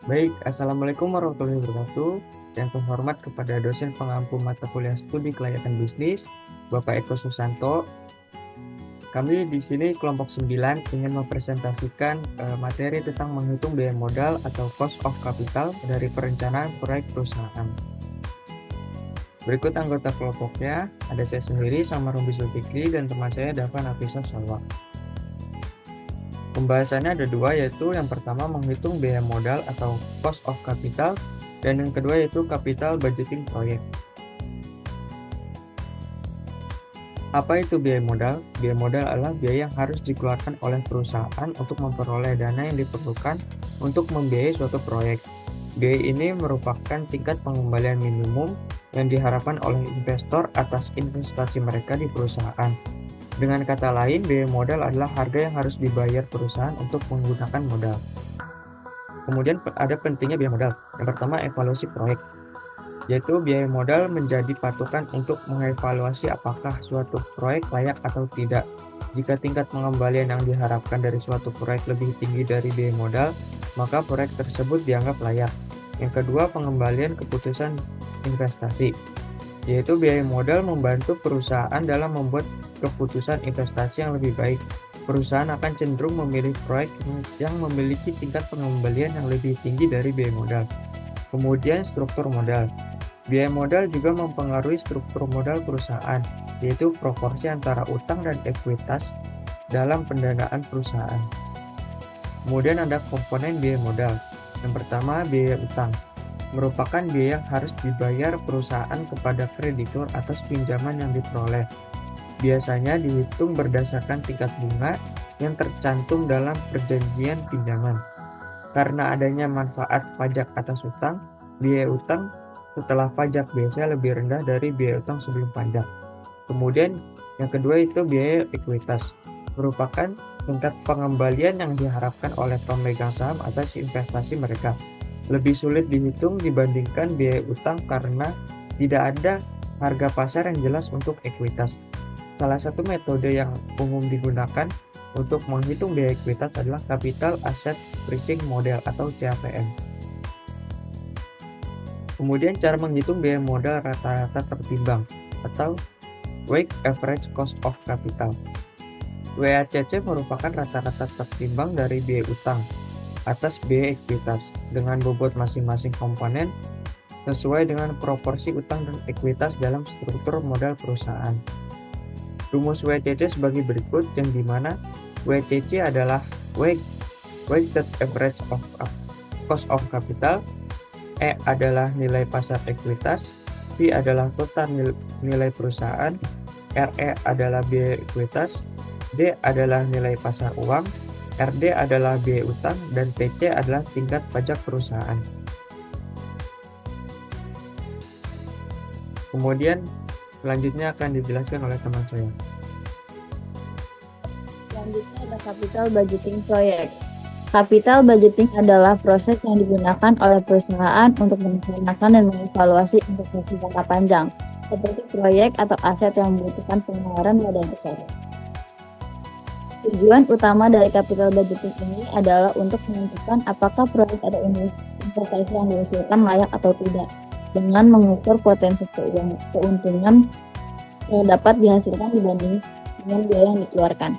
Baik, Assalamualaikum warahmatullahi wabarakatuh. Yang terhormat kepada dosen pengampu mata kuliah studi kelayakan bisnis, Bapak Eko Susanto. Kami di sini kelompok 9 ingin mempresentasikan materi tentang menghitung biaya modal atau cost of capital dari perencanaan proyek perusahaan. Berikut anggota kelompoknya, ada saya sendiri, Samar Rumbi Zulfikri, dan teman saya, Dava Nafisa Salwa. Pembahasannya ada dua, yaitu yang pertama menghitung biaya modal atau cost of capital, dan yang kedua yaitu capital budgeting proyek. Apa itu biaya modal? Biaya modal adalah biaya yang harus dikeluarkan oleh perusahaan untuk memperoleh dana yang diperlukan untuk membiayai suatu proyek. Biaya ini merupakan tingkat pengembalian minimum yang diharapkan oleh investor atas investasi mereka di perusahaan. Dengan kata lain, biaya modal adalah harga yang harus dibayar perusahaan untuk menggunakan modal. Kemudian ada pentingnya biaya modal. Yang pertama, evaluasi proyek, yaitu biaya modal menjadi patokan untuk mengevaluasi apakah suatu proyek layak atau tidak. Jika tingkat pengembalian yang diharapkan dari suatu proyek lebih tinggi dari biaya modal, maka proyek tersebut dianggap layak. Yang kedua, pengembalian keputusan investasi, yaitu biaya modal membantu perusahaan dalam membuat keputusan investasi yang lebih baik. Perusahaan akan cenderung memilih proyek yang memiliki tingkat pengembalian yang lebih tinggi dari biaya modal. Kemudian struktur modal. Biaya modal juga mempengaruhi struktur modal perusahaan, yaitu proporsi antara utang dan ekuitas dalam pendanaan perusahaan. Kemudian ada komponen biaya modal. Yang pertama, biaya utang, merupakan biaya yang harus dibayar perusahaan kepada kreditur atas pinjaman yang diperoleh. Biasanya dihitung berdasarkan tingkat bunga yang tercantum dalam perjanjian pinjaman. Karena adanya manfaat pajak atas utang, biaya utang setelah pajak biasanya lebih rendah dari biaya utang sebelum pajak. Kemudian yang kedua itu biaya ekuitas, merupakan tingkat pengembalian yang diharapkan oleh pemegang saham atas investasi mereka. Lebih sulit dihitung dibandingkan biaya utang karena tidak ada harga pasar yang jelas untuk ekuitas. Salah satu metode yang umum digunakan untuk menghitung biaya ekuitas adalah Capital Asset Pricing Model atau CAPM. Kemudian cara menghitung biaya modal rata-rata tertimbang atau Weighted Average Cost of Capital. WACC merupakan rata-rata tertimbang dari biaya utang atas biaya ekuitas dengan bobot masing-masing komponen sesuai dengan proporsi utang dan ekuitas dalam struktur modal perusahaan. Rumus WACC sebagai berikut, yang dimana WACC adalah Weighted Average of Cost of Capital, E adalah nilai pasar ekuitas, P adalah total nilai perusahaan, RE adalah biaya ekuitas, D adalah nilai pasar uang, RD adalah biaya utang, dan TC adalah tingkat pajak perusahaan. Kemudian selanjutnya akan dijelaskan oleh teman saya. Selanjutnya ada capital budgeting proyek. Capital budgeting adalah proses yang digunakan oleh perusahaan untuk merencanakan dan mengevaluasi investasi jangka panjang, seperti proyek atau aset yang membutuhkan pengeluaran modal besar. Tujuan utama dari capital budgeting ini adalah untuk menentukan apakah proyek atau investasi yang diusulkan layak atau tidak, dengan mengukur potensi keuntungan yang dapat dihasilkan dibanding dengan biaya yang dikeluarkan.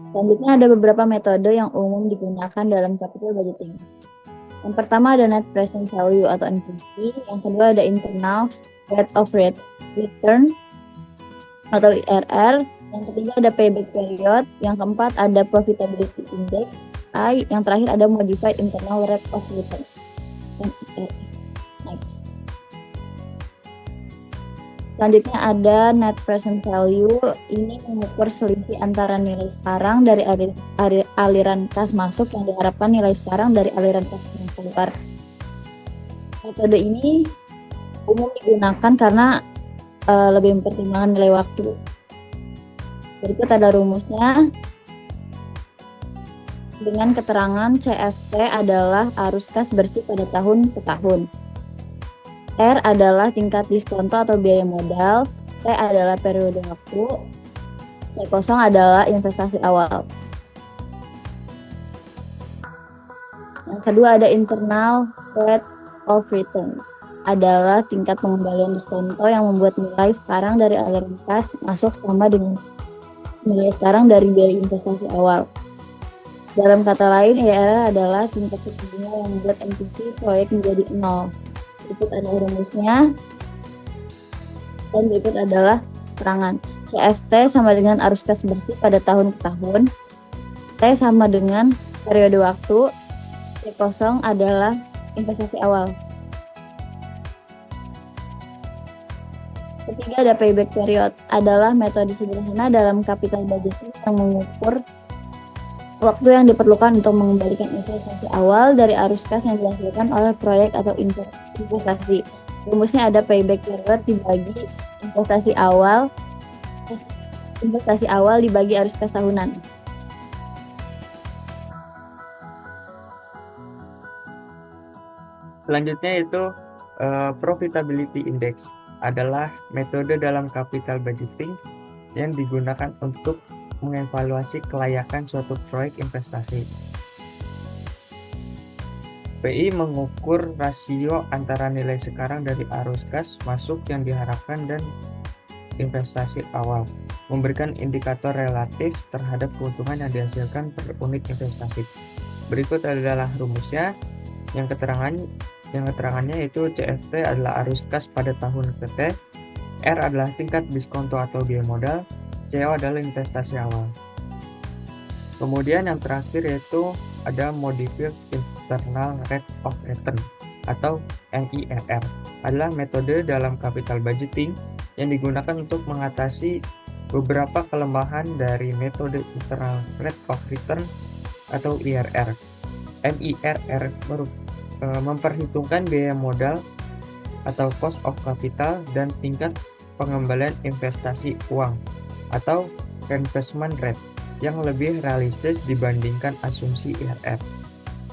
Selanjutnya ada beberapa metode yang umum digunakan dalam capital budgeting. Yang pertama ada net present value atau NPV, yang kedua ada internal rate of return atau IRR, yang ketiga ada payback period, yang keempat ada profitability index, yang terakhir ada modified internal rate of return dan IRR. Next. Selanjutnya ada net present value, ini mengukur selisih antara nilai sekarang dari aliran kas masuk yang diharapkan nilai sekarang dari aliran kas yang keluar. Metode ini umum digunakan karena lebih mempertimbangkan nilai waktu. Berikut ada rumusnya. Dengan keterangan CFT adalah arus kas bersih pada tahun ke tahun. R adalah tingkat diskonto atau biaya modal, T adalah periode waktu, C0 adalah investasi awal. Yang kedua ada internal rate of return, adalah tingkat pengembalian diskonto yang membuat nilai sekarang dari aliran kas masuk sama dengan nilai sekarang dari biaya investasi awal. Dalam kata lain, IRR adalah tingkat suku bunga yang membuat NPV proyek menjadi 0. Berikut ada rumusnya, dan berikut adalah keterangan. CFT sama dengan arus kas bersih pada tahun ke tahun. T sama dengan periode waktu. T0 adalah investasi awal. Ketiga ada payback period, adalah metode sederhana dalam capital budgeting yang mengukur waktu yang diperlukan untuk mengembalikan investasi awal dari arus kas yang dihasilkan oleh proyek atau investasi. Rumusnya ada payback period dibagi investasi awal dibagi arus kas tahunan. Selanjutnya itu profitability index, adalah metode dalam capital budgeting yang digunakan untuk mengevaluasi kelayakan suatu proyek investasi. PI mengukur rasio antara nilai sekarang dari arus kas masuk yang diharapkan dan investasi awal, memberikan indikator relatif terhadap keuntungan yang dihasilkan per unit investasi. Berikut adalah rumusnya. Yang keterangannya itu CFT adalah arus kas pada tahun PT, R adalah tingkat diskonto atau biaya modal, CO adalah investasi awal. Kemudian yang terakhir yaitu ada modified internal rate of return atau MIRR, adalah metode dalam capital budgeting yang digunakan untuk mengatasi beberapa kelemahan dari metode internal rate of return atau IRR. MIRR memperhitungkan biaya modal atau cost of capital dan tingkat pengembalian investasi uang atau reinvestment rate yang lebih realistis dibandingkan asumsi IRR.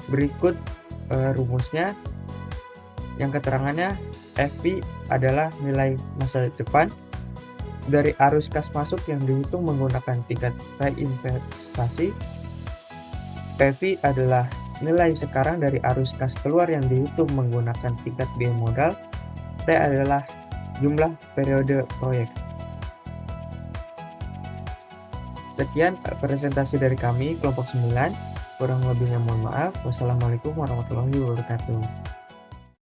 Berikut rumusnya. Yang keterangannya, FP adalah nilai masa depan dari arus kas masuk yang dihitung menggunakan tingkat reinvestasi. PV adalah nilai sekarang dari arus kas keluar yang dihitung menggunakan tingkat biaya modal. T adalah jumlah periode proyek. Sekian presentasi dari kami kelompok 9. Kurang lebihnya mohon maaf. Wassalamualaikum warahmatullahi wabarakatuh.